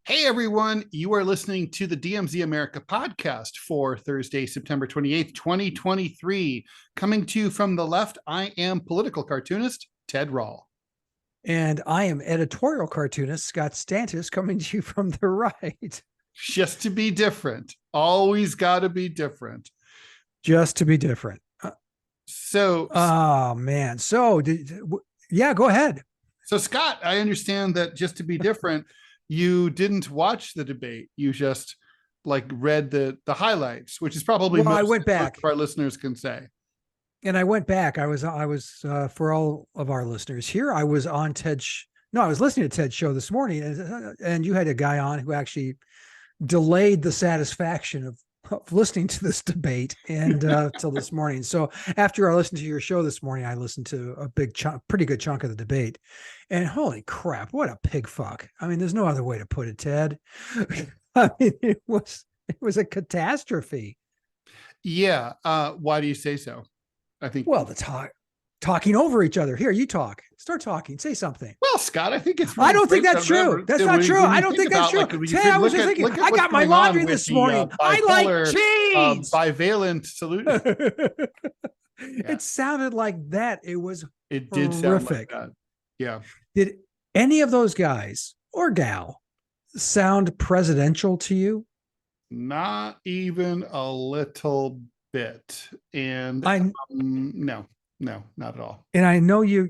Hey everyone, you are listening to the DMZ America Podcast for Thursday, September 28th, 2023. Coming to you from the left, I am political cartoonist Ted Rall. And I am editorial cartoonist Scott Stantis, coming to you from the right. Just to be different. Always got to be different. Just to be different. Oh man. So go ahead. So Scott, I understand that just to be different, you didn't watch the debate. You just read the highlights, which is probably I went back. Our listeners can say. And I went back. I was for all of our listeners here, I was on I was listening to Ted's show this morning, and you had a guy on who actually delayed the satisfaction of listening to this debate and till this morning. So after I listened to your show this morning, I listened to a pretty good chunk of the debate, and holy crap, what a pig fuck. I mean, there's no other way to put it, Ted. I mean, it was a catastrophe. Yeah. Why do you say so? I think, well, talking over each other. Here, you talk. Start talking. Say something. Well, Scott, I think it's. Really I don't think that's true. That's not true. I don't think that's true. Ted, I was just thinking. I got my laundry this morning. I like cheese. Bivalent solution. It sounded like that. It did sound like that. Yeah. Did any of those guys or gal sound presidential to you? Not even a little bit. And no, not at all. And I know you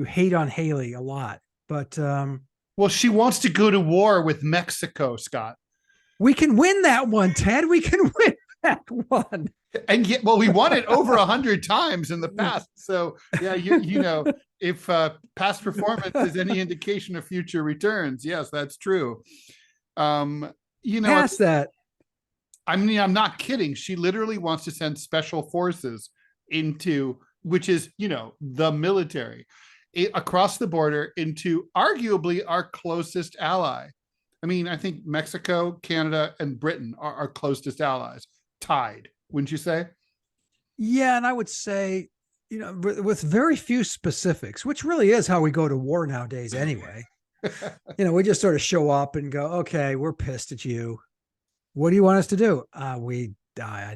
hate on Haley a lot, but well, she wants to go to war with Mexico, Scott. We can win that one, Ted. We can win that one. And yet, well, we won it over 100 times in the past. So yeah, you know, if past performance is any indication of future returns, yes, that's true. Past that. I mean, I'm not kidding. She literally wants to send special forces into, which is, the military, across the border into arguably our closest ally. I mean, I think Mexico, Canada, and Britain are our closest allies, tied, wouldn't you say? Yeah, and I would say, with very few specifics, which really is how we go to war nowadays anyway. We just sort of show up and go, okay, we're pissed at you. What do you want us to do? I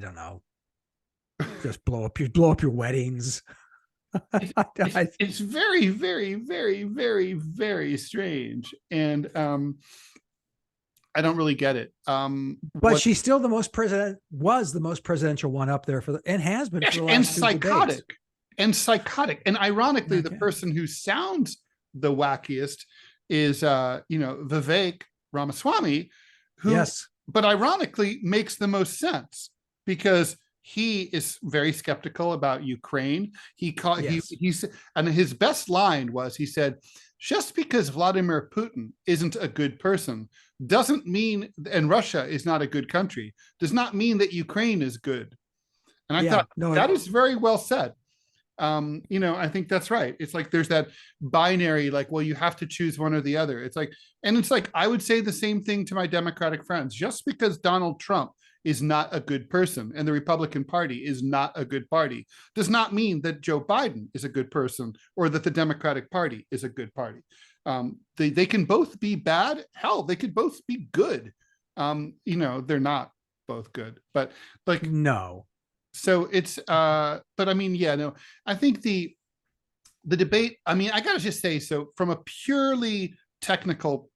don't know. Just blow up your weddings. It's very, very, very, very, very strange. And I don't really get it. But she's still was the most presidential one up there and has been for the last psychotic. And ironically, the person who sounds the wackiest is Vivek Ramaswamy, who yes. But ironically makes the most sense because he is very skeptical about Ukraine. And his best line was, he said, just because Vladimir Putin isn't a good person doesn't mean, and Russia is not a good country, does not mean that Ukraine is good. And I thought that is very well said. I think that's right. It's like there's that binary, well, you have to choose one or the other. It's like I would say the same thing to my Democratic friends. Just because Donald Trump is not a good person and the Republican Party is not a good party does not mean that Joe Biden is a good person or that the Democratic Party is a good party. They can both be bad. Hell, they could both be good. They're not both good, but no. So it's, but I mean, I think the debate, I mean, I got to just say, so from a purely technical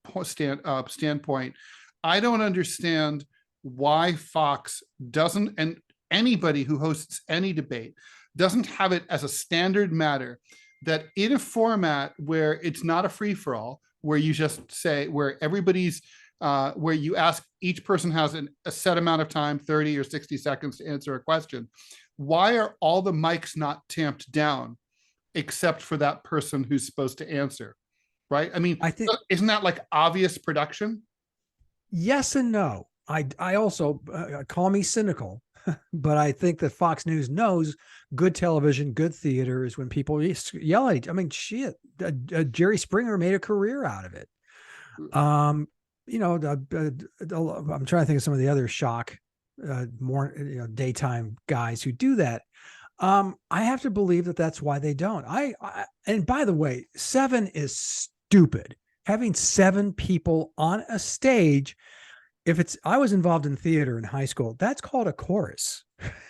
standpoint, I don't understand why Fox doesn't, and anybody who hosts any debate doesn't have it as a standard matter that in a format where it's not a free-for-all, where you just say, where everybody's, where you ask, each person has a set amount of time, 30 or 60 seconds to answer a question. Why are all the mics not tamped down except for that person who's supposed to answer? Right? I mean, isn't that obvious production? Yes and no. I also call me cynical, but I think that Fox News knows good television, good theater is when people yell at each. I mean, shit, Jerry Springer made a career out of it. I'm trying to think of some of the other shock, more daytime guys who do that. I have to believe that that's why they don't. And by the way, 7 is stupid. Having 7 people on a stage. I was involved in theater in high school, that's called a chorus.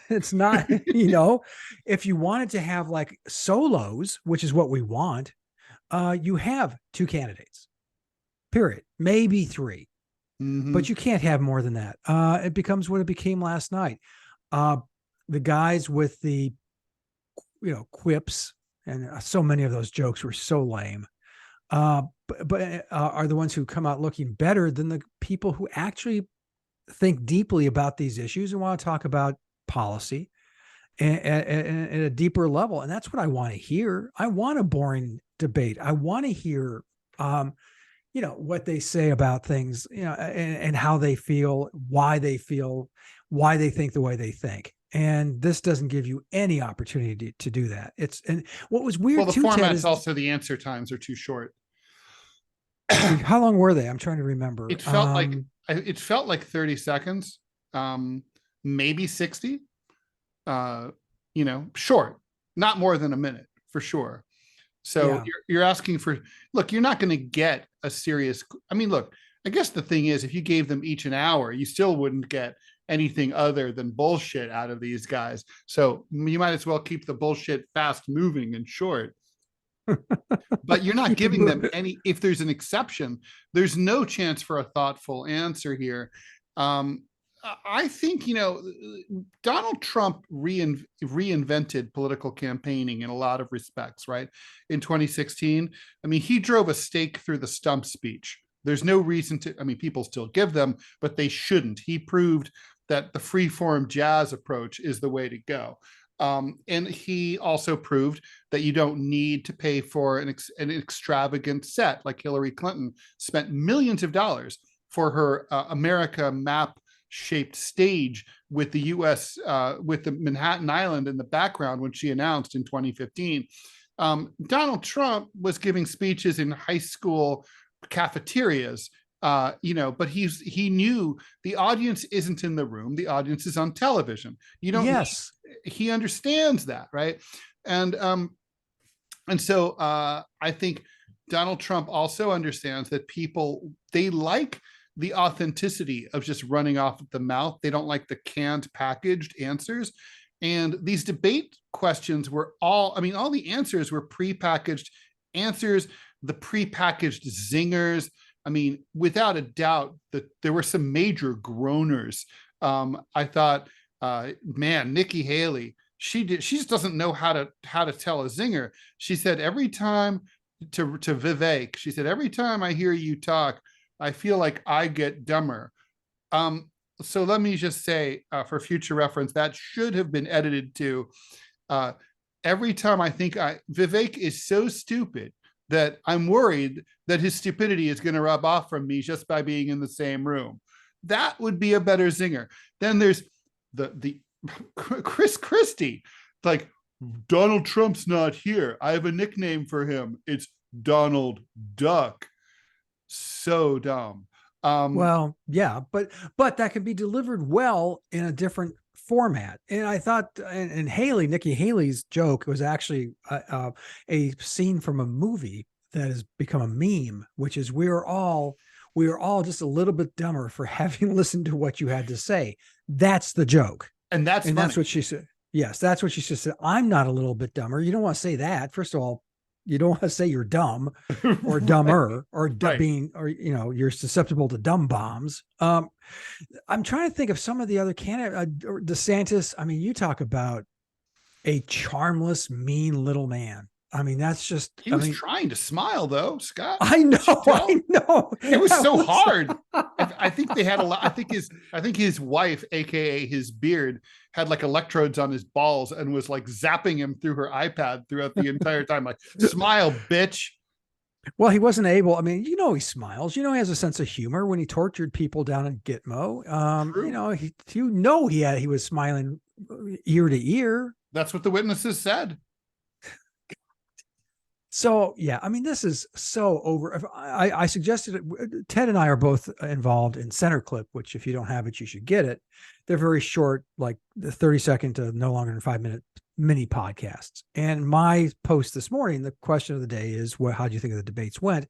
It's not, if you wanted to have like solos, which is what we want, you have 2 candidates, period, maybe 3, but you can't have more than that. It becomes what it became last night. The guys with the, quips, and so many of those jokes were so lame. But are the ones who come out looking better than the people who actually think deeply about these issues and want to talk about policy at a deeper level. And that's what I want to hear. I want a boring debate. I want to hear, what they say about things, and how they feel, why they think the way they think. And this doesn't give you any opportunity to do that. And what was weird, the format's also the answer times are too short. How long were they? I'm trying to remember. It felt like 30 seconds, maybe 60. Short, not more than a minute for sure. So you're asking for, look, you're not going to get a serious. I mean, look, I guess the thing is, if you gave them each an hour, you still wouldn't get anything other than bullshit out of these guys. So you might as well keep the bullshit fast moving and short. But you're not giving them any. If there's an exception, there's no chance for a thoughtful answer here. I think, Donald Trump reinvented political campaigning in a lot of respects, right? In 2016, I mean, he drove a stake through the stump speech. There's no reason to, people still give them, but they shouldn't. He proved that the free-form jazz approach is the way to go. And he also proved that you don't need to pay for an extravagant set, like Hillary Clinton spent millions of dollars for her America map-shaped stage with the U.S., with the Manhattan Island in the background when she announced in 2015. Donald Trump was giving speeches in high school cafeterias, but he knew the audience isn't in the room, the audience is on television. He understands that, right? And so I think Donald Trump also understands that people, they like the authenticity of just running off at the mouth. They don't like the canned, packaged answers. And these debate questions were all the answers were prepackaged answers, the prepackaged zingers. Without a doubt, that there were some major groaners. I thought, Nikki Haley, she just doesn't know how to tell a zinger. She said every time to Vivek, she said, every time I hear you talk, I feel like I get dumber. So let me just say, for future reference, that should have been edited to, every time I think Vivek is so stupid that I'm worried that his stupidity is going to rub off from me just by being in the same room. That would be a better zinger. Then there's the Christie, like, Donald Trump's not here. I have a nickname for him. It's Donald Duck. So dumb. Well, yeah, but that can be delivered well in a different format. And I thought, and Nikki Haley's joke was actually a scene from a movie that has become a meme, which is we are all just a little bit dumber for having listened to what you had to say. That's the joke. And that's what she said. Yes, that's what she said. I'm not a little bit dumber. You don't want to say that. First of all, you don't want to say you're dumb or dumber or being, or, you're susceptible to dumb bombs. I'm trying to think of some of the other candidates. DeSantis, you talk about a charmless, mean little man. That's just, he was trying to smile though, Scott. I know. It was so hard. I think they had a lot. I think his wife, AKA his beard, had like electrodes on his balls and was like zapping him through her iPad throughout the entire time. Like, smile, bitch. Well, he wasn't able. He smiles. He has a sense of humor when he tortured people down in Gitmo. He was smiling ear to ear. That's what the witnesses said. So, yeah, this is so over. I suggested it. Ted and I are both involved in Center Clip, which if you don't have it, you should get it. They're very short, like the 30-second to no longer than 5-minute mini podcasts. And my post this morning, the question of the day is, well, how do you think the debates went?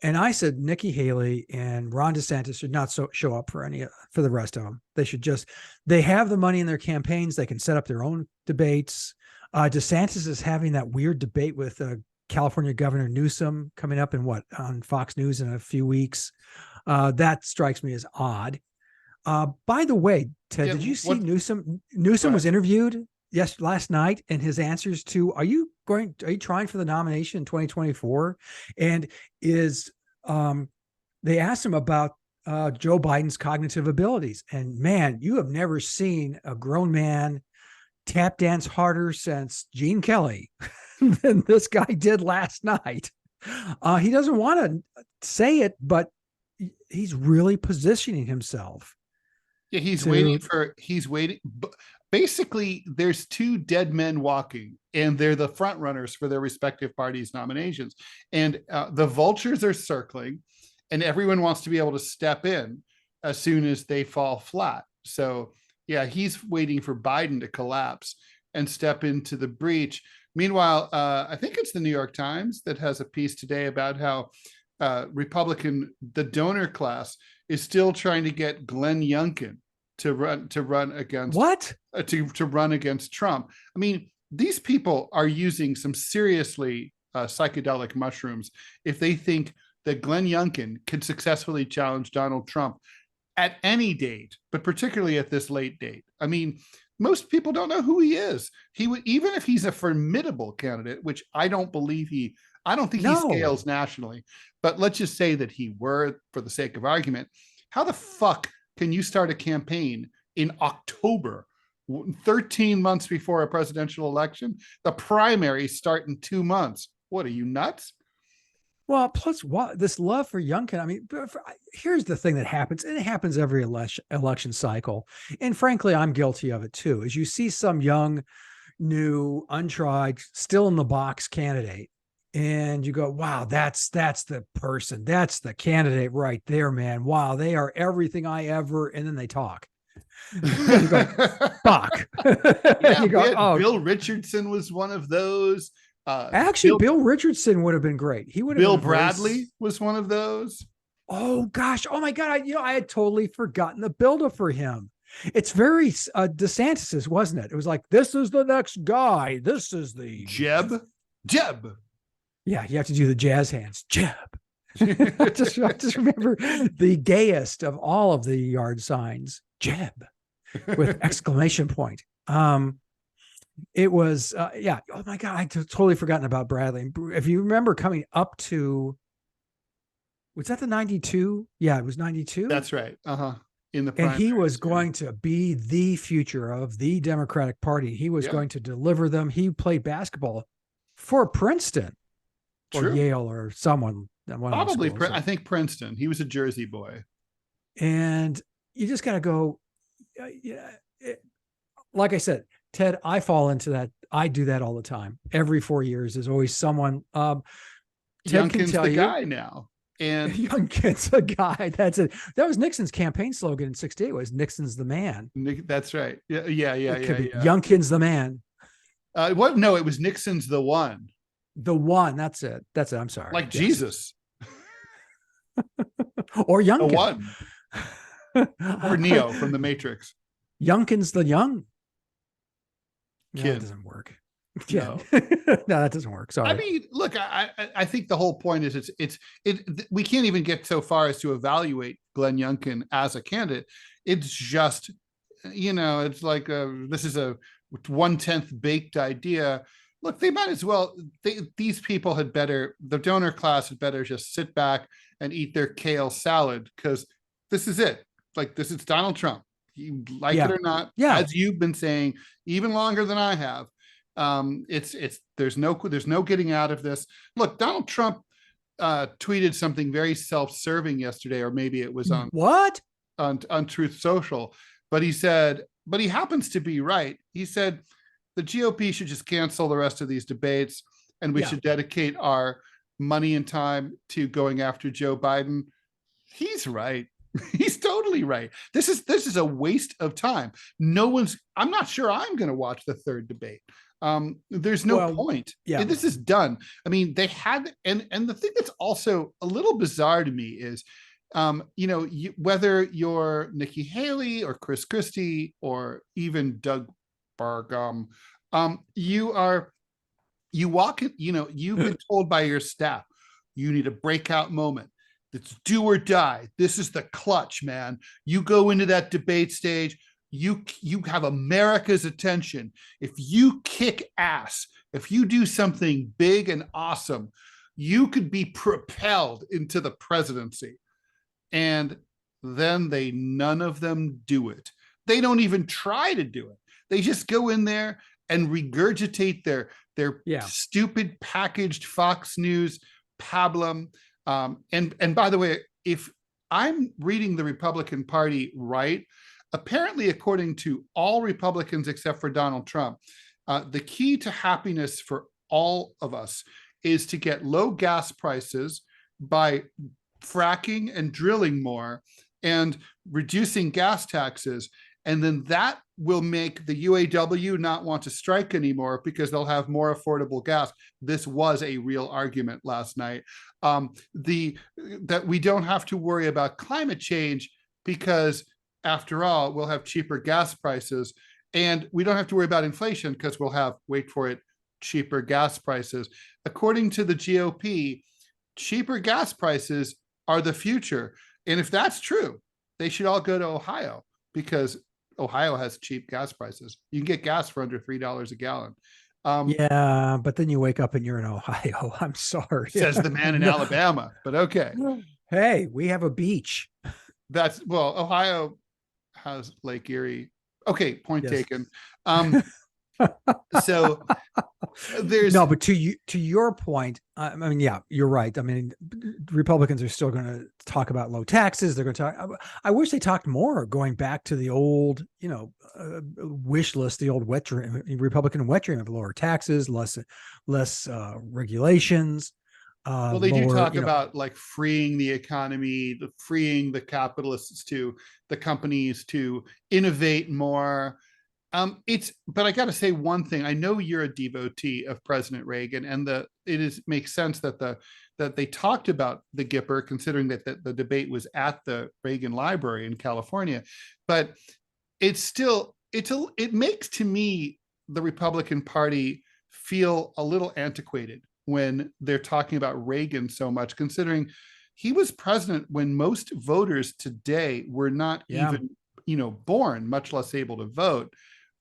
And I said Nikki Haley and Ron DeSantis should not show up for the rest of them. They have the money in their campaigns. They can set up their own debates. DeSantis is having that weird debate with California Governor Newsom coming up on Fox News in a few weeks. That strikes me as odd. By the way, Ted, did you see Newsom? Newsom was interviewed last night, and his answers to are you trying for the nomination in 2024? And they asked him about Joe Biden's cognitive abilities, and man, you have never seen a grown man tap dance harder since Gene Kelly than this guy did last night. He doesn't want to say it, but he's really positioning himself. Yeah, he's waiting. Basically, there's two dead men walking, and they're the front runners for their respective parties' nominations. And the vultures are circling, and everyone wants to be able to step in as soon as they fall flat. So, yeah, he's waiting for Biden to collapse and step into the breach. Meanwhile, I think it's the New York Times that has a piece today about how the donor class is still trying to get Glenn Youngkin to run against to run against Trump. I mean, these people are using some seriously psychedelic mushrooms if they think that Glenn Youngkin could successfully challenge Donald Trump at any date, but particularly at this late date. I mean, most people don't know who he is. He would, even if he's a formidable candidate, which I don't think he scales nationally, but let's just say that he were, for the sake of argument. How the fuck can you start a campaign in October, 13 months before a presidential election? The primaries start in 2 months. What, are you nuts? Well, plus this love for Youngkin. I mean, here's the thing that happens, and it happens every election cycle. And frankly, I'm guilty of it too. Is you see some young, new, untried, still in the box candidate, and you go, wow, that's the person. That's the candidate right there, man. Wow, they are everything I ever, and then they talk. You go, fuck. Yeah, you go, oh. Bill Richardson was one of those. Actually, Bill Richardson would have been great. He would have. Bill Bradley was one of those. Oh gosh! Oh my God! I had totally forgotten the buildup for him. It's very DeSantis's, wasn't it? It was like, this is the next guy. This is the Jeb. Yeah, you have to do the jazz hands. Jeb. I just remember the gayest of all of the yard signs, Jeb, with exclamation point. It was, yeah. Oh my God, I totally forgotten about Bradley. If you remember coming up to, was that the 92? Yeah, it was 92. That's right. In the and he was going to be the future of the Democratic Party. He was going to deliver them. He played basketball for Princeton or Yale or someone. Probably, I think Princeton. He was a Jersey boy. And you just got to go, like I said, Ted, I fall into that. I do that all the time. Every 4 years, there's always someone. Ted Youngkin's the guy now. And Youngkin's a guy. That's it. That was Nixon's campaign slogan in '68. Was Nixon's the man? That's right. Yeah. Youngkin's the man. What? No, it was Nixon's the one. The one. That's it. I'm sorry. Like Jesus. Or Youngkin. The one. Or Neo from the Matrix. Youngkin's the young. No, Kid. that doesn't work. No. No, that doesn't work. Sorry. I mean, look, I think the whole point is we can't even get so far as to evaluate Glenn Youngkin as a candidate. It's just, it's like this is a 1/10 baked idea. Look, they might as well. These people the donor class had better just sit back and eat their kale salad, because this is it. Like, this is Donald Trump. You like it or not, as you've been saying even longer than I have. There's no getting out of this. Look, Donald Trump tweeted something very self-serving yesterday, or maybe it was on Truth Social, but he said, but he happens to be right. He said the GOP should just cancel the rest of these debates, and we should dedicate our money and time to going after Joe Biden. He's right. He's totally right. This is a waste of time. I'm not sure I'm going to watch the third debate. There's no point. Yeah. This is done. I mean, they had, and the thing that's also a little bizarre to me is, whether you're Nikki Haley or Chris Christie or even Doug Burgum, you walk in, you've been told by your staff, you need a breakout moment. It's do or die. This is the clutch, man. You go into that debate stage, you have America's attention. If you kick ass, if you do something big and awesome, you could be propelled into the presidency. And then none of them do it. They don't even try to do it. They just go in there and regurgitate their stupid packaged Fox News pablum. And by the way, if I'm reading the Republican Party right, apparently, according to all Republicans except for Donald Trump, the key to happiness for all of us is to get low gas prices by fracking and drilling more and reducing gas taxes. And then that will make the UAW not want to strike anymore because they'll have more affordable gas. This was a real argument last night. That we don't have to worry about climate change because, after all, we'll have cheaper gas prices, and we don't have to worry about inflation because we'll have, wait for it, cheaper gas prices. According to the GOP, cheaper gas prices are the future. And if that's true, they should all go to Ohio because Ohio has cheap gas prices. You can get gas for under $3 a gallon. Yeah, but then you wake up and you're in Ohio. I'm sorry. Says the man in Alabama, but okay. Hey, we have a beach. Ohio has Lake Erie. Okay, point taken. So there's no, but to your point, I mean, yeah, you're right. I mean, Republicans are still going to talk about low taxes. They're going to talk. I wish they talked more, going back to the old, wish list, the old Republican wet dream of lower taxes, less regulations. They do talk about like freeing the economy, freeing the capitalists to the companies to innovate more. But I got to say one thing. I know you're a devotee of President Reagan, and makes sense that they talked about the Gipper, considering that the debate was at the Reagan Library in California. But it makes, to me, the Republican Party feel a little antiquated when they're talking about Reagan so much, considering he was president when most voters today were not even, born, much less able to vote.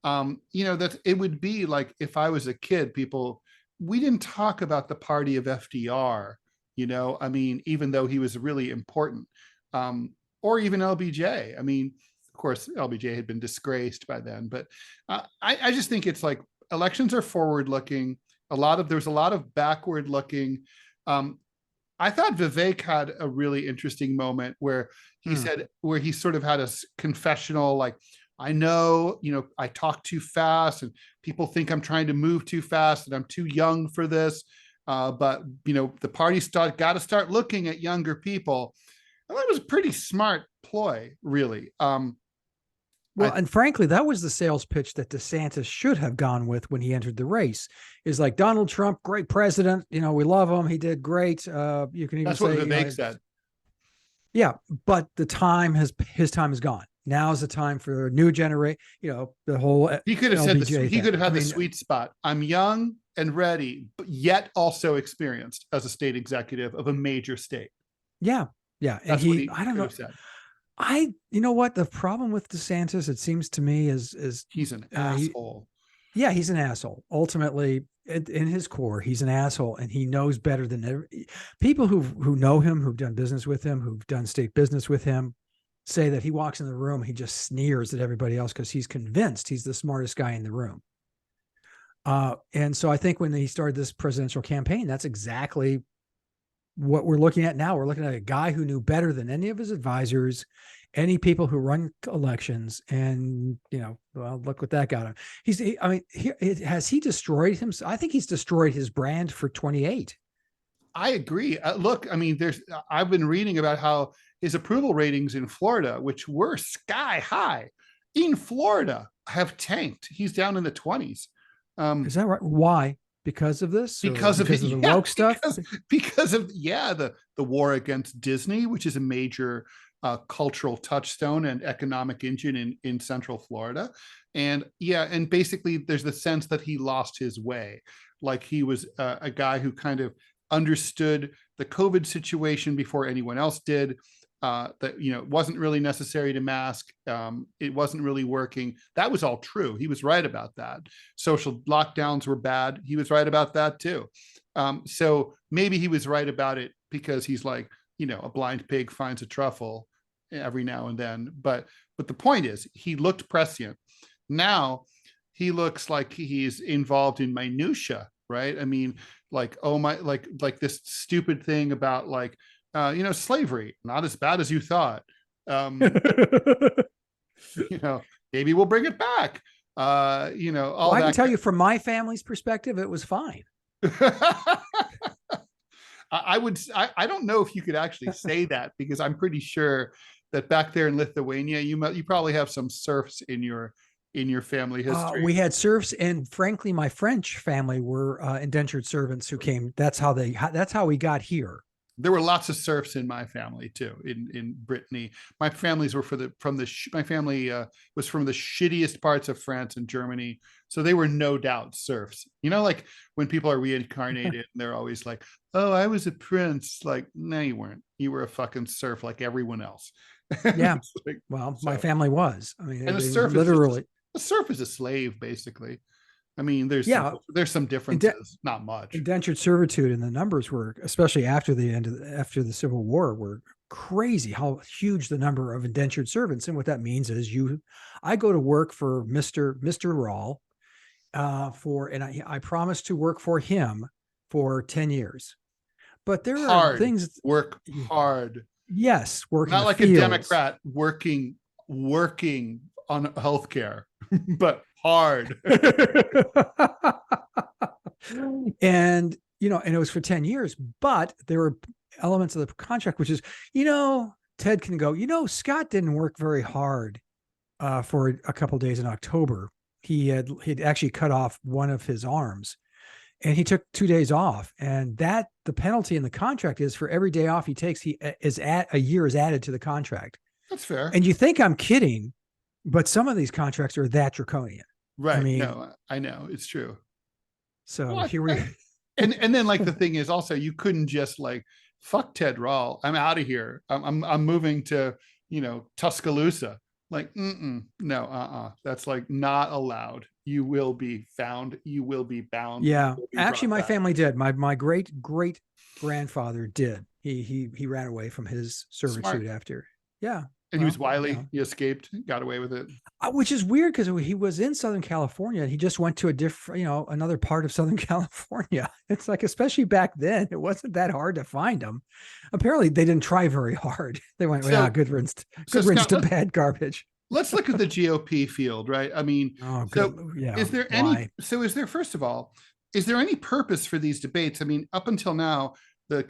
That it would be like if I was a kid, we didn't talk about the party of FDR, I mean, even though he was really important, or even LBJ. I mean, of course, LBJ had been disgraced by then, but I just think it's like elections are forward looking. There's a lot of backward looking. I thought Vivek had a really interesting moment where he said, where he sort of had a confessional, like, I know, I talk too fast and people think I'm trying to move too fast and I'm too young for this. But, the party got to start looking at younger people. And that was a pretty smart ploy, really. And frankly, that was the sales pitch that DeSantis should have gone with when he entered the race. Is like, Donald Trump, great president. We love him. He did great. You can even that's say, what Vivek said. Yeah, but his time is gone. Now is the time for a new generation. The whole. He could have he could have had the sweet spot. I'm young and ready, but yet also experienced as a state executive of a major state. Yeah, yeah, and I don't know. Said. You know what the problem with DeSantis, it seems to me, is he's an asshole. He's an asshole. Ultimately, in his core, he's an asshole, and he knows better than people who know him, who've done business with him, who've done state business with him, say that he walks in the room, he just sneers at everybody else because he's convinced he's the smartest guy in the room. And so I think when he started this presidential campaign, that's exactly what we're looking at now. We're looking at a guy who knew better than any of his advisors, any people who run elections. And, look what that got him. Has he destroyed himself? I think he's destroyed his brand for 28. I agree. Look, I mean, I've been reading about how his approval ratings in Florida, which were sky high in Florida, have tanked. He's down in the 20s. Is that right? Why? Because of this? Because of the woke stuff? Because of the war against Disney, which is a major cultural touchstone and economic engine in Central Florida. And basically there's the sense that he lost his way. Like he was a guy who kind of understood the COVID situation before anyone else did. That it wasn't really necessary to mask. It wasn't really working. That was all true. He was right about that. Social lockdowns were bad. He was right about that too. So maybe he was right about it because he's like, a blind pig finds a truffle every now and then. But the point is, he looked prescient. Now he looks like he's involved in minutia, right? I mean, like, oh my, like this stupid thing about like, slavery, not as bad as you thought. Maybe we'll bring it back. All well, I can tell you from my family's perspective, it was fine. I don't know if you could actually say that, because I'm pretty sure that back there in Lithuania, you probably have some serfs in your family history. We had serfs, and frankly, my French family were indentured servants who came. That's how we got here. There were lots of serfs in my family too, in Brittany. My families were my family was from the shittiest parts of France and Germany. So they were no doubt serfs. Like when people are reincarnated, they're always like, oh, I was a prince. Like, no, you weren't. You were a fucking serf like everyone else. Yeah. My family was. I mean, and a serf literally. A serf is a slave, basically. I mean, there's some differences, not much. Indentured servitude, and the numbers were, especially after the Civil War, were crazy. How huge the number of indentured servants, and what that means is I go to work for Mr. Rall, I promised to work for him for 10 years, but there are things work hard. Yes, working not like a Democrat working on healthcare, but hard. And it was for 10 years, but there were elements of the contract, which is, Ted can go, Scott didn't work very hard for a couple of days in October. He'd actually cut off one of his arms, and he took 2 days off. And that the penalty in the contract is for every day off he takes, a year is added to the contract. That's fair. And you think I'm kidding, but some of these contracts are that draconian. Right. I mean, no, I know it's true. So here we and then like the thing is also, you couldn't just like, fuck Ted Rall, I'm out of here. I'm moving to, Tuscaloosa. Like, no, that's like not allowed. You will be found. You will be bound. Yeah. Actually, my family did. My great grandfather did. He ran away from his servitude after. Yeah. And he was wily. Yeah. He escaped, got away with it. Which is weird, because he was in Southern California, and he just went to a different, another part of Southern California. It's like, especially back then, it wasn't that hard to find him. Apparently, they didn't try very hard. They went, good riddance to bad garbage. Let's look at the GOP field, right? I mean, is there first of all, is there any purpose for these debates? I mean, up until now, the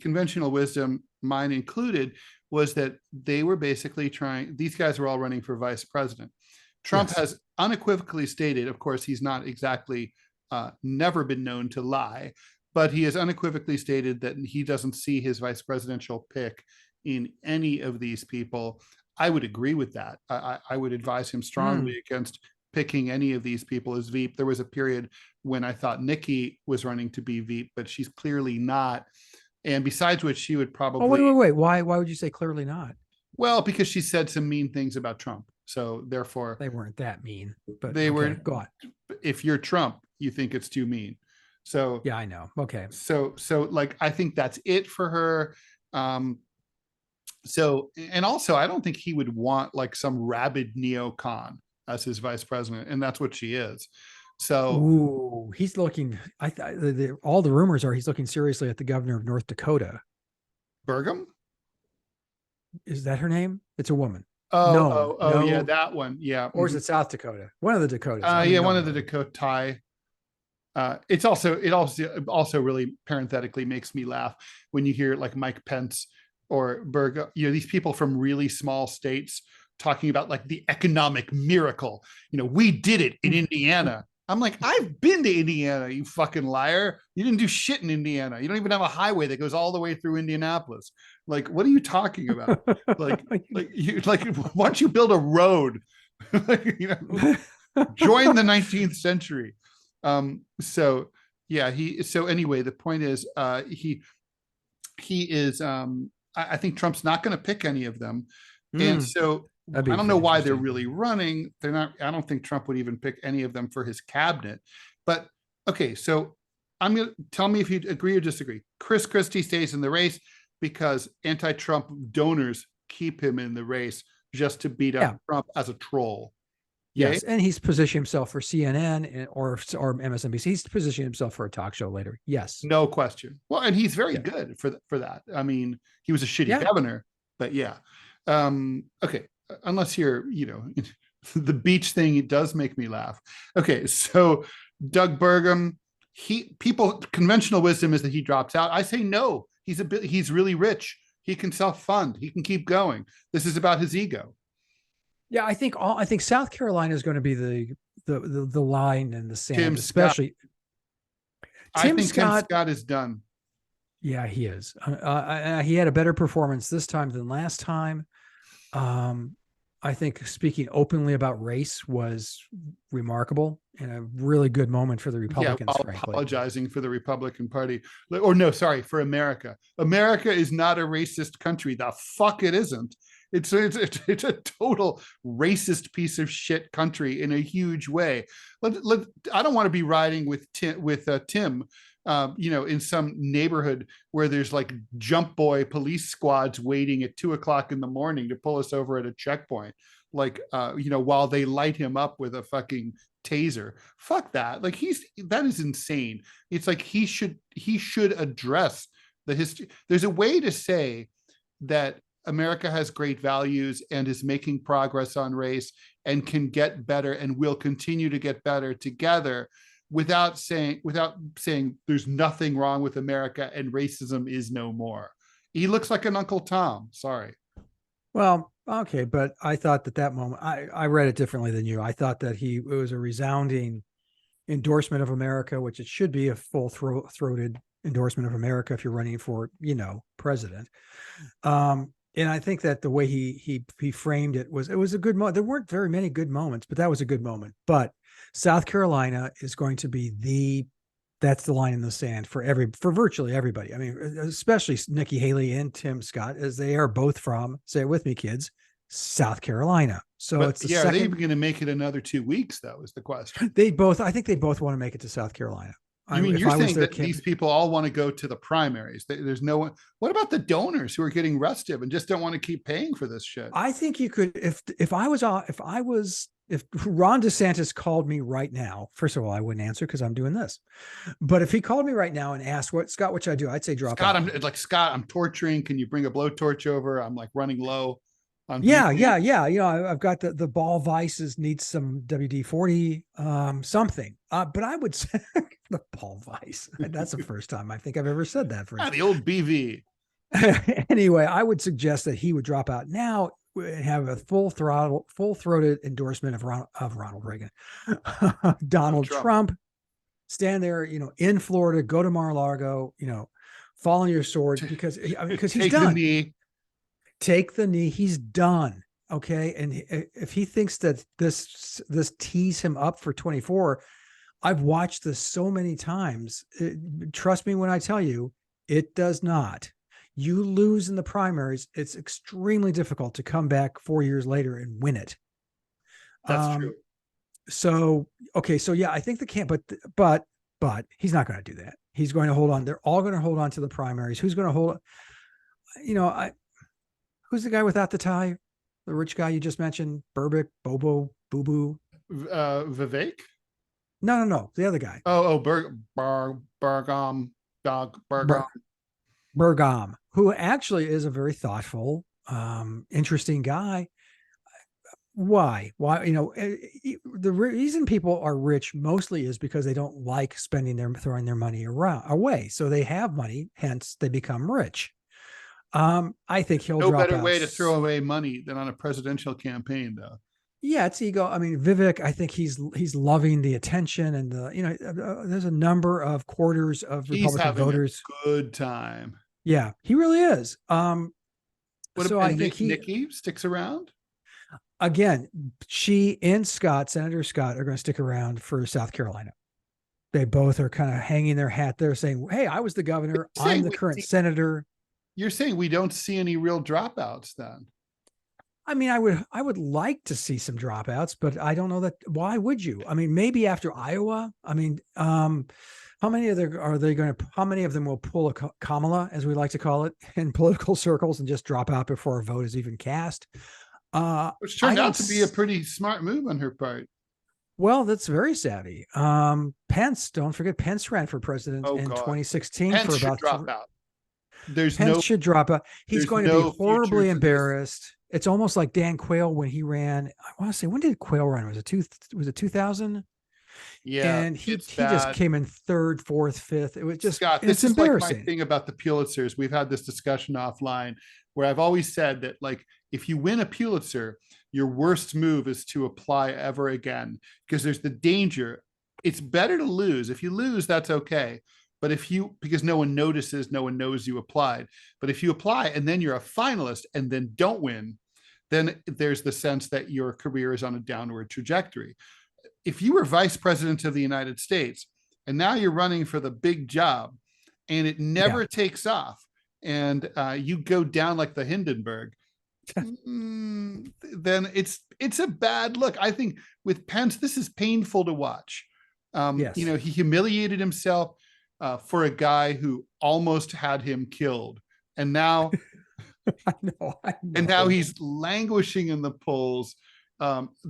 conventional wisdom, mine included, was that they were basically these guys were all running for vice president. Trump has unequivocally stated, of course, he's not exactly never been known to lie, but he has unequivocally stated that he doesn't see his vice presidential pick in any of these people. I would agree with that. I would advise him strongly against picking any of these people as veep. There was a period when I thought Nikki was running to be veep, but she's clearly not. And besides which, she would probably... Oh, wait. Why would you say clearly not? Well, because she said some mean things about Trump. So therefore... They weren't that mean. But they were... Go on. If you're Trump, you think it's too mean. So... Yeah, I know. Okay. So like, I think that's it for her. So, and also, I don't think he would want like some rabid neocon as his vice president. And that's what she is. So he's looking, all the rumors are he's looking seriously at the governor of North Dakota. Burgum? Is that her name? It's a woman. No. Yeah, that one. Yeah. Or is it South Dakota? One of the Dakotas. One of the Dakota. It also really parenthetically makes me laugh when you hear like Mike Pence or Burgum, these people from really small states talking about like the economic miracle. We did it in Indiana. I'm like, I've been to Indiana, you fucking liar. You didn't do shit in Indiana. You don't even have a highway that goes all the way through Indianapolis. Like, what are you talking about? like why don't you build a road? Join the 19th century. So anyway, the point is, he is, I think Trump's not going to pick any of them. And so I don't know why they're really running. They're not, I don't think Trump would even pick any of them for his cabinet. But okay, so I'm going to tell me if you agree or disagree. Chris Christie stays in the race because anti-Trump donors keep him in the race just to beat up Trump as a troll. Yes, and he's positioned himself for CNN or MSNBC. He's positioned himself for a talk show later. Yes, no question. Well, and he's very good for that. I mean, he was a shitty governor, but yeah. Okay, unless you're, the beach thing, it does make me laugh. Okay, so Doug Burgum, conventional wisdom is that he drops out. I say no. He's really rich. He can self-fund. He can keep going. This is about his ego. Yeah, I think South Carolina is going to be the line in the sand, Tim especially. Scott. Tim Scott is done. Yeah, he is. He had a better performance this time than last time. I think speaking openly about race was remarkable and a really good moment for the Republicans. Yeah, apologizing for the Republican Party. Or no, sorry, for America. America is not a racist country. The fuck it isn't. It's a total racist piece of shit country in a huge way. I don't want to be riding with Tim, in some neighborhood where there's like jump boy police squads waiting at 2:00 in the morning to pull us over at a checkpoint, while they light him up with a fucking taser. Fuck that. Like that is insane. It's like he should address the history. There's a way to say that America has great values and is making progress on race and can get better and will continue to get better together without saying there's nothing wrong with America and racism is no more. He looks like an Uncle Tom. Sorry. Well, okay, but I thought that moment, I read it differently than you. I thought that it was a resounding endorsement of America, which it should be a full-throated endorsement of America if you're running for, president. And I think that the way he framed it was a good moment. There weren't very many good moments, but that was a good moment. But South Carolina is going to be that's the line in the sand for virtually everybody. I mean, especially Nikki Haley and Tim Scott, as they are both from, say it with me, kids, South Carolina. So are they even going to make it another 2 weeks, though, is the question. I think they both want to make it to South Carolina. You're saying that these people all want to go to the primaries. There's no one. What about the donors who are getting restive and just don't want to keep paying for this shit? I think you could, if Ron DeSantis called me right now, first of all, I wouldn't answer because I'm doing this. But if he called me right now and asked what should I do? I'd say drop out. Scott, I'm torturing. Can you bring a blowtorch over? I'm like running low. Yeah. I've got the ball vices, needs some WD-40, something. But I would say the ball vice. That's the first time I think I've ever said that. The old BV. Anyway, I would suggest that he would drop out now and have a full-throated endorsement of Ronald Reagan, Donald Trump. Stand there, in Florida, go to Mar-a-Lago, fall on your sword because he's done. Take the knee. He's done. Okay. And if he thinks that this tees him up for 24, I've watched this so many times. Trust me when I tell you, it does not. You lose in the primaries. It's extremely difficult to come back 4 years later and win it. That's true. So, okay. So yeah, I think but he's not going to do that. He's going to hold on. They're all going to hold on to the primaries. Who's going to hold? Who's the guy without the tie? The rich guy you just mentioned? Burbick, Bobo, Boo Boo. Vivek? No. The other guy. Burgum, who actually is a very thoughtful, interesting guy. Why? The reason people are rich mostly is because they don't like throwing their money away. So they have money, hence they become rich. I think he'll drop out. No better way to throw away money than on a presidential campaign, though. Yeah, it's ego. I mean, Vivek, I think he's loving the attention and there's a number of quarters of He's Republican having voters. a good time. Yeah, he really is. So I think Nikki sticks around. Again, she and Senator Scott are going to stick around for South Carolina. They both are kind of hanging their hat there saying, hey, I was the governor. I'm the current senator. You're saying we don't see any real dropouts then? I mean, I would like to see some dropouts, but I don't know that. Why would you? I mean, maybe after Iowa. I mean, how many of them will pull a Kamala, as we like to call it in political circles, and just drop out before a vote is even cast? Which turned out to be a pretty smart move on her part. Well, that's very savvy. Pence, don't forget, Pence ran for president in 2016 Pence for about drop out. Pence should drop out. He's going to be horribly embarrassed. It's almost like Dan Quayle when he ran. I want to say, when did Quayle run? Was it 2000? Yeah, and he just came in third, fourth, fifth. It was just Scott. This is like my thing about the Pulitzers. We've had this discussion offline where I've always said that, like, if you win a Pulitzer, your worst move is to apply ever again, because there's the danger. It's better to lose. If you lose, that's okay. But because no one notices, no one knows you applied. But if you apply and then you're a finalist and then don't win, then there's the sense that your career is on a downward trajectory. If you were vice president of the United States and now you're running for the big job and it never takes off, and you go down like the Hindenburg, then it's a bad look. I think with Pence, this is painful to watch. He humiliated himself for a guy who almost had him killed, and now I know. And now he's languishing in the polls.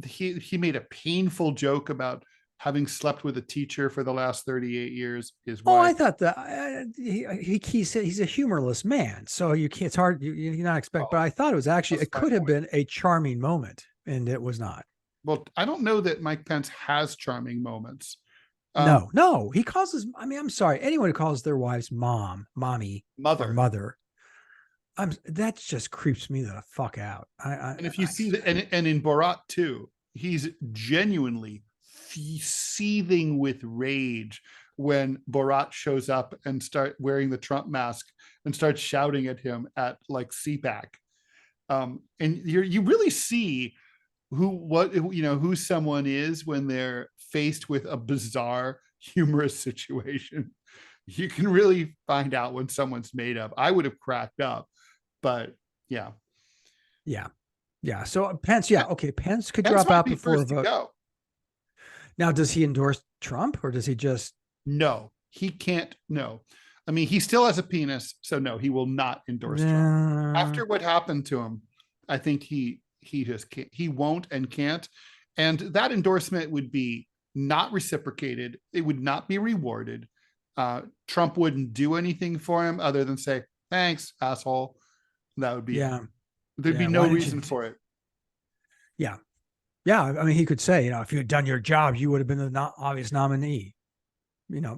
He made a painful joke about having slept with a teacher for the last 38 years. His wife. Oh, I thought that he said he's a humorless man, so it's hard. You're not expect. But I thought it could have been a charming moment, and it was not. Well, I don't know that Mike Pence has charming moments. No, he calls his. I mean, I'm sorry. Anyone who calls their wives mommy, mother. That just creeps me the fuck out. And if you see that, and in Borat too, he's genuinely seething with rage when Borat shows up and start wearing the Trump mask and starts shouting at him at like CPAC. And you really see who someone is when they're faced with a bizarre, humorous situation. You can really find out when someone's made up. I would have cracked up, but yeah. So Pence, Pence could drop out before a vote. Now, does he endorse Trump, or does he just? No, he can't. No, I mean, he still has a penis, so no, he will not endorse Trump. After what happened to him, I think he just can't. He won't and can't. And that endorsement would be not reciprocated. It would not be rewarded. Trump wouldn't do anything for him other than say, "Thanks, asshole." That would be There'd be no reason for it. Yeah, I mean, he could say, if you had done your job, you would have been the obvious nominee. Maybe.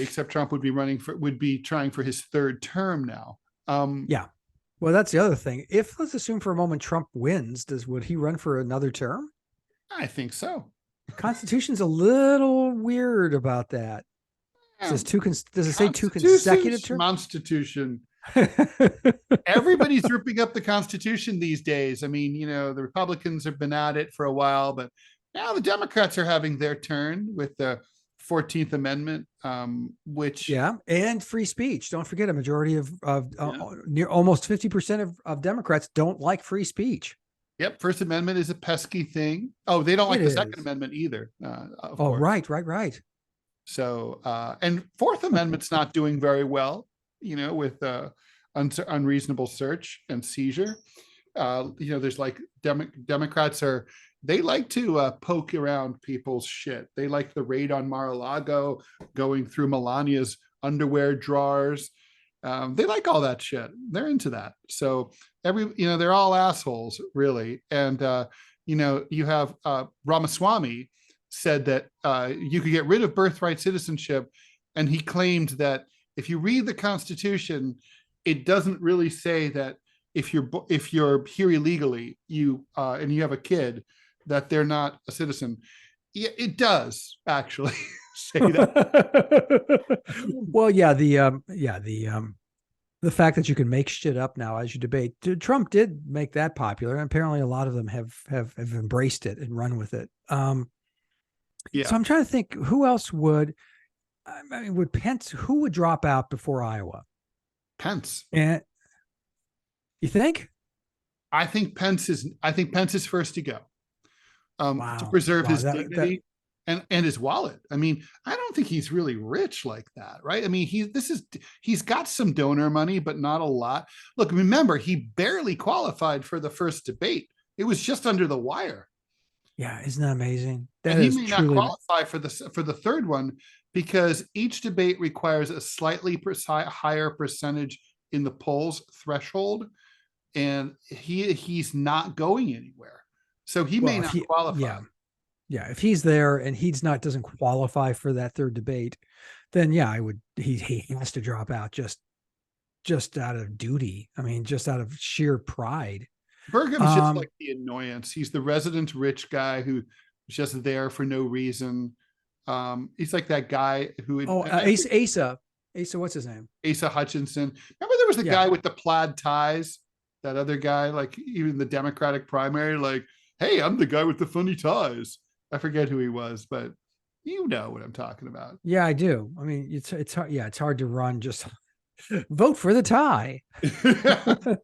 Except Trump would be trying for his third term now. Well, that's the other thing. Let's assume for a moment Trump wins, would he run for another term? I think so. The Constitution's a little weird about that. Does it say two consecutive terms? Constitution. Everybody's ripping up the Constitution these days. I mean, the Republicans have been at it for a while, but now the Democrats are having their turn with the 14th Amendment, which and free speech. Don't forget, a majority of near almost 50% of Democrats don't like free speech. Yep, First Amendment is a pesky thing. Oh, they don't like the Second Amendment either. Right. So, and Fourth Amendment's not doing very well. With unreasonable search and seizure. There's like Democrats they like to poke around people's shit. They like the raid on Mar-a-Lago, going through Melania's underwear drawers. They like all that shit. They're into that. So they're all assholes, really. And, you have Ramaswamy said that you could get rid of birthright citizenship. And he claimed that if you read the Constitution, it doesn't really say that if you're here illegally, and you have a kid, that they're not a citizen. Yeah, it does actually say that. Well, the fact that you can make shit up now as you debate, Trump did make that popular, and apparently a lot of them have embraced it and run with it. So I'm trying to think who else would. I mean, would Pence? Who would drop out before Iowa? Pence. And you think? I think Pence is first to go. To preserve his dignity and his wallet. I mean, I don't think he's really rich like that, right? I mean, he's got some donor money, but not a lot. Look, remember, he barely qualified for the first debate. It was just under the wire. Yeah, isn't that amazing? And he may not qualify for the third one because each debate requires a slightly higher percentage in the polls threshold, and he's not going anywhere. So he may not qualify. Yeah. If he's there and doesn't qualify for that third debate, then he has to drop out just out of duty. I mean, just out of sheer pride. Burgum's just like the annoyance. He's the resident rich guy who's just there for no reason. He's like that guy who. Asa, what's his name? Asa Hutchinson. Remember there was the guy with the plaid ties? That other guy, like even the Democratic primary, like, hey, I'm the guy with the funny ties. I forget who he was, but you know what I'm talking about. Yeah, I do. I mean, it's hard. Yeah, it's hard to run. Just vote for the tie.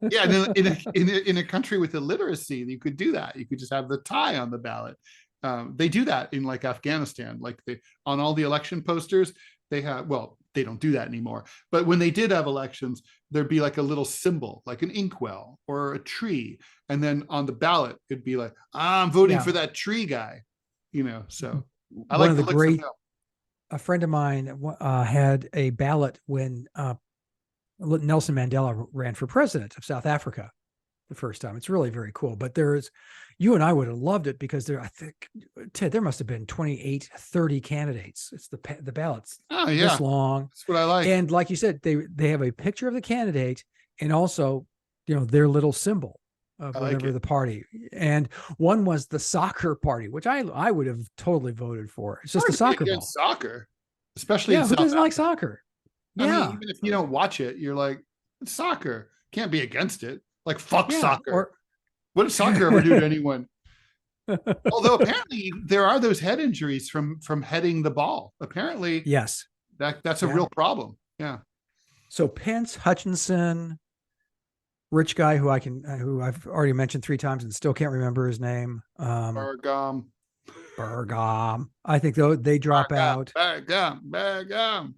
Yeah, in a country with illiteracy, you could do that. You could just have the tie on the ballot. They do that in like Afghanistan. Like on all the election posters, they have. Well, they don't do that anymore. But when they did have elections, there'd be like a little symbol, like an inkwell or a tree, and then on the ballot it'd be like, I'm voting for that tree guy. So I like the great. A friend of mine had a ballot when Nelson Mandela ran for president of South Africa the first time. It's really very cool. But you and I would have loved it because I think, Ted, there must have been 28, 30 candidates. It's the ballots this long. That's what I like. And like you said, they have a picture of the candidate and also, their little symbol of whatever the party. And one was the soccer party, which I would have totally voted for. It's just a soccer ball. Soccer, especially in who doesn't like soccer? I mean, even if you don't watch it, you're like, it's soccer. Can't be against it. Like, fuck soccer. What does soccer ever do to anyone? Although apparently there are those head injuries from heading the ball. Apparently, yes, that's a real problem. Yeah. So Pence, Hutchinson, rich guy who I've already mentioned 3 times and still can't remember his name. Burgum. I think they drop out. Burgum.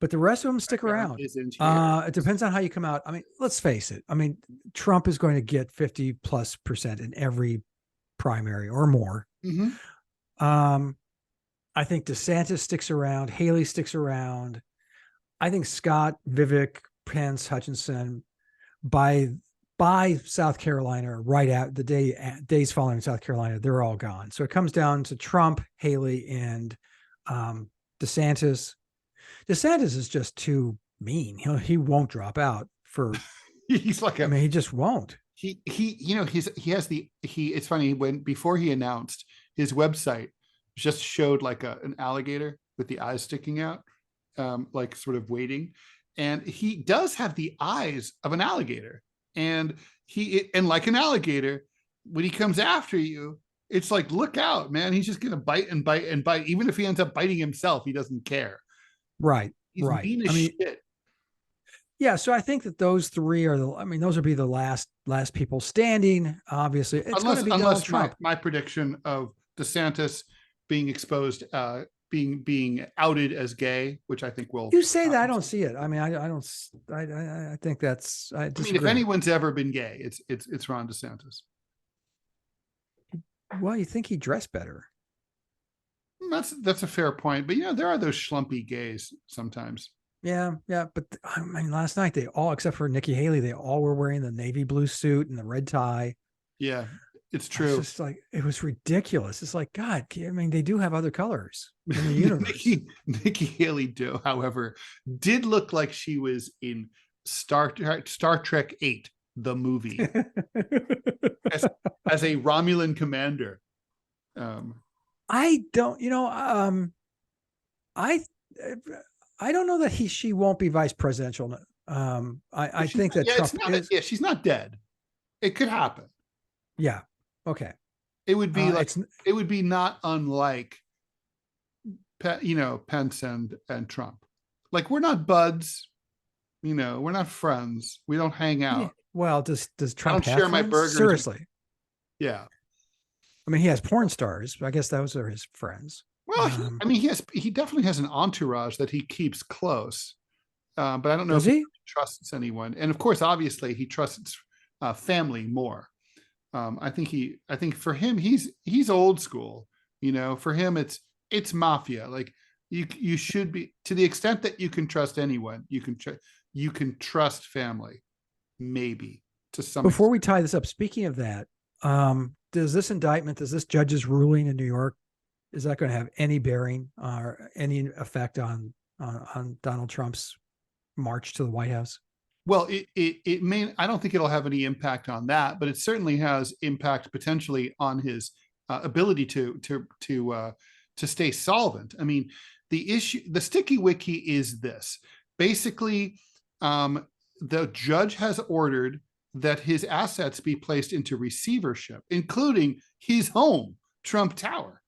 But the rest of them stick around. It depends on how you come out. I mean, let's face it. I mean, Trump is going to get 50+% in every primary or more. Mm-hmm. I think DeSantis sticks around. Haley sticks around. I think Scott, Vivek, Pence, Hutchinson, by South Carolina, right at the days following South Carolina, they're all gone. So it comes down to Trump, Haley, and DeSantis. DeSantis is just too mean. He won't drop out for. He's like he just won't. It's funny before he announced, his website just showed like an alligator with the eyes sticking out, like sort of waiting. And he does have the eyes of an alligator, and like an alligator, when he comes after you, it's like, look out, man. He's just going to bite and bite and bite. Even if he ends up biting himself, he doesn't care. Right. He's mean as shit. Yeah. So I think that those 3 those would be the last people standing. Obviously, it's going to be Donald Trump. My prediction of DeSantis being exposed, being outed as gay, which I think will. You say that, I don't see it. I mean, I don't. I think that's. I mean, if anyone's ever been gay, it's Ron DeSantis. Well, you think he dressed better? That's a fair point, but there are those schlumpy gays sometimes. Yeah, but I mean, last night they all, except for Nikki Haley, they all were wearing the navy blue suit and the red tie. Yeah, it's true. It's just like, it was ridiculous. It's like, God, I mean, they do have other colors in the universe. Nikki Haley, however, did look like she was in Star Trek 8. the movie as a Romulan commander. I don't, I don't know that she won't be vice presidential. I think that Trump is. Yeah, she's not dead. It could happen. Yeah. Okay. It would be it would be not unlike, Pence and Trump. Like, we're not buds, we're not friends. We don't hang out. Yeah. Well, does Trump share my burgers? Seriously. Yeah. I mean, he has porn stars. I guess those are his friends. Well, he definitely has an entourage that he keeps close. But I don't know if he trusts anyone. And of course, obviously, he trusts family more. I think for him, he's old school. For him, it's mafia. Like, you should be, to the extent that you can trust anyone, you can trust family, maybe, to some Before extent. we tie this up, speaking of that, does this judge's ruling in New York, is that going to have any bearing or any effect on Donald Trump's march to the White House? Well, it may. I don't think it'll have any impact on that, but it certainly has impact potentially on his ability to stay solvent. I mean, the sticky wicky is this. Basically, the judge has ordered that his assets be placed into receivership, including his home, Trump Tower.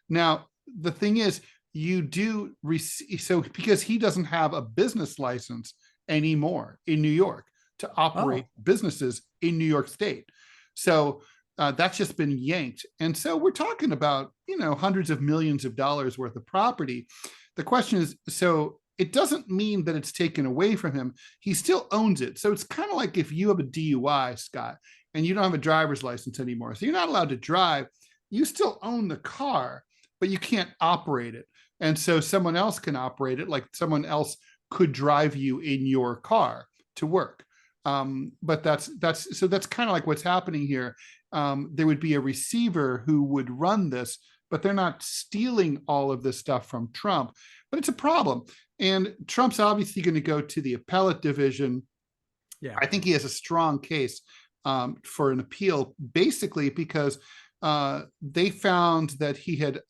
Now, the thing is, because he doesn't have a business license anymore in New York to operate businesses in New York State. So that's just been yanked. And so we're talking about, hundreds of millions of dollars worth of property. The question is, so it doesn't mean that it's taken away from him. He still owns it. So it's kind of like if you have a DUI, Scott, and you don't have a driver's license anymore. So you're not allowed to drive. You still own the car, but you can't operate it. And so someone else can operate it, like someone else could drive you in your car to work. But that's kind of like what's happening here. There would be a receiver who would run this, but they're not stealing all of this stuff from Trump. But it's a problem. And Trump's obviously going to go to the appellate division. Yeah, I think he has a strong case for an appeal, basically because they found that he had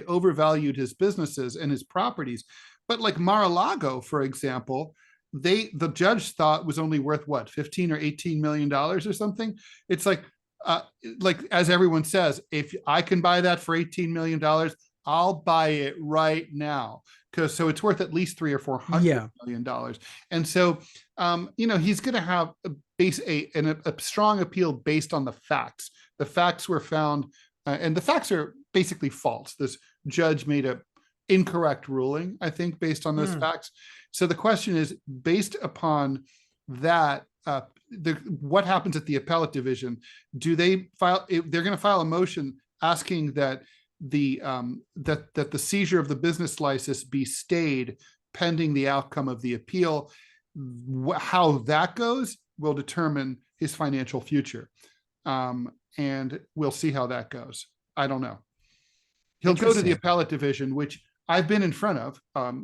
overvalued his businesses and his properties. But like Mar-a-Lago, for example, the judge thought was only worth what, $15 or $18 million or something. It's like as everyone says, if I can buy that for $18 million, I'll buy it right now. So it's worth at least $300 or $400 million. And so, he's going to have a strong appeal based on the facts. The facts were found, and the facts are basically false. This judge made a incorrect ruling, I think, based on those facts. So the question is, based upon that, what happens at the appellate division? Do they file? They're going to file a motion asking that the seizure of the business license be stayed pending the outcome of the appeal. How that goes will determine his financial future, and we'll see how that goes. I don't know. He'll go to the appellate division, which I've been in front of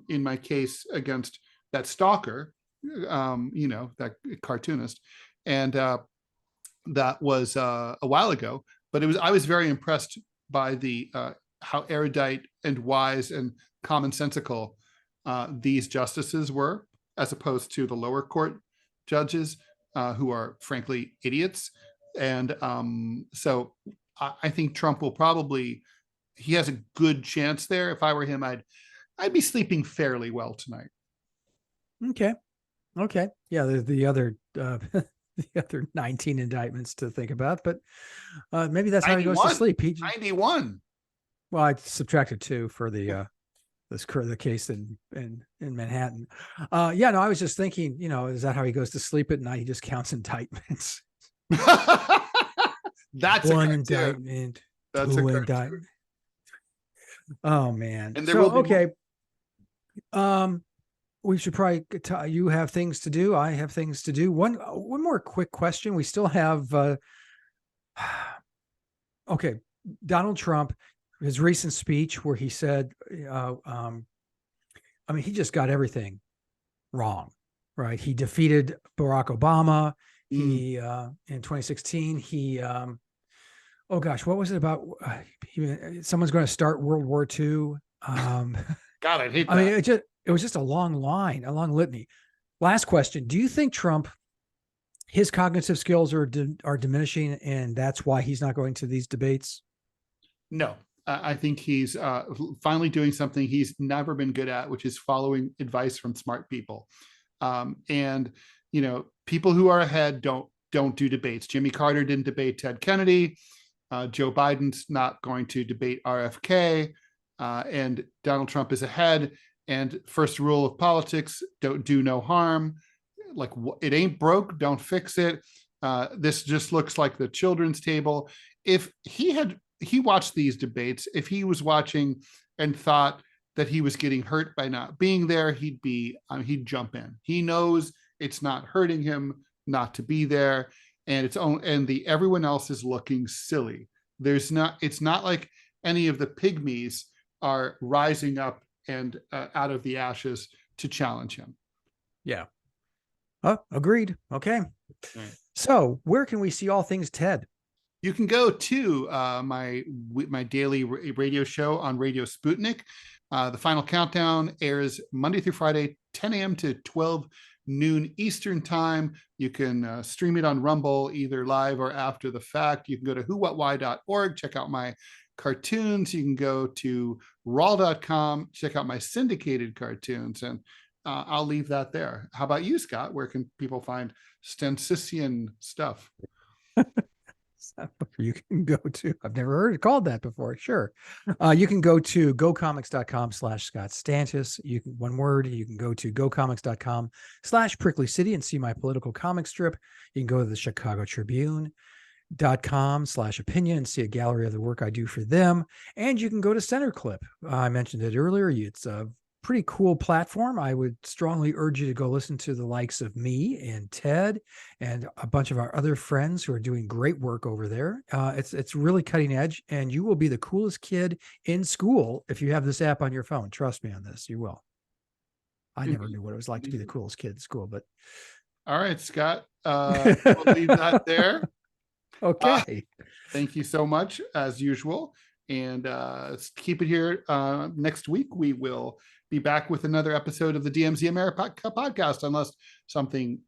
in my case against that stalker, that cartoonist, and that was a while ago. But I was very impressed by how erudite and wise and commonsensical these justices were, as opposed to the lower court judges who are frankly idiots. And so I think Trump he has a good chance there. If I were him, I'd be sleeping fairly well tonight. Okay. Yeah. The other, the other 19 indictments to think about, but maybe that's how he goes to sleep. 91. Well, I subtracted 2 for the case in Manhattan. I was just thinking, is that how he goes to sleep at night? He just counts indictments. That's one indictment. That's 2 indictment. Oh man. And there will be we should probably you have things to do. I have things to do. One more quick question. We still have okay. Donald Trump, his recent speech where he said, he just got everything wrong, right? He defeated Barack Obama. He in 2016, he oh gosh, what was it about? Someone's going to start World War II. God, I hate that. I mean, it was just a long line, a long litany. Last question: do you think Trump, his cognitive skills are diminishing, and that's why he's not going to these debates? No, I think he's finally doing something he's never been good at, which is following advice from smart people. And people who are ahead don't do debates. Jimmy Carter didn't debate Ted Kennedy. Joe Biden's not going to debate RFK, and Donald Trump is ahead. And first rule of politics: don't do no harm. Like, it ain't broke, don't fix it. This just looks like the children's table. If he watched these debates, if he was watching and thought that he was getting hurt by not being there, he'd jump in. He knows it's not hurting him not to be there, and everyone else is looking silly. It's not like any of the pygmies are rising up and out of the ashes to challenge him. Yeah. Oh, agreed. Okay. Right. So where can we see all things Ted? You can go to my daily radio show on Radio Sputnik. The Final Countdown airs Monday through Friday, 10 a.m. to 12 noon Eastern time. You can stream it on Rumble, either live or after the fact. You can go to whowhatwhy.org, check out my cartoons. You can go to raw.com, check out my syndicated cartoons, and I'll leave that there. How about you, Scott? Where can people find Stansisian stuff? You can go to, I've never heard it called that before. Sure. You can go to gocomics.com/Scott Stantis. One word. You can go to gocomics.com/Prickly City and see my political comic strip. You can go to the Chicago Tribune.com/opinion and see a gallery of the work I do for them. And you can go to Centerclip. I mentioned it earlier. It's a pretty cool platform. I would strongly urge you to go listen to the likes of me and Ted and a bunch of our other friends who are doing great work over there. It's really cutting edge, and you will be the coolest kid in school if you have this app on your phone. Trust me on this, you will. I never knew what it was like to be the coolest kid in school, but all right, Scott, we'll leave that there. Okay. Thank you so much, as usual. And let's keep it here. Next week, we will be back with another episode of the DMZ America Podcast, unless something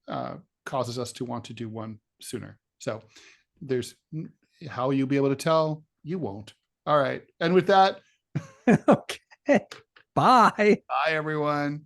causes us to want to do one sooner. So how will you be able to tell? You won't. All right. And with that, Okay. Bye. Bye, everyone.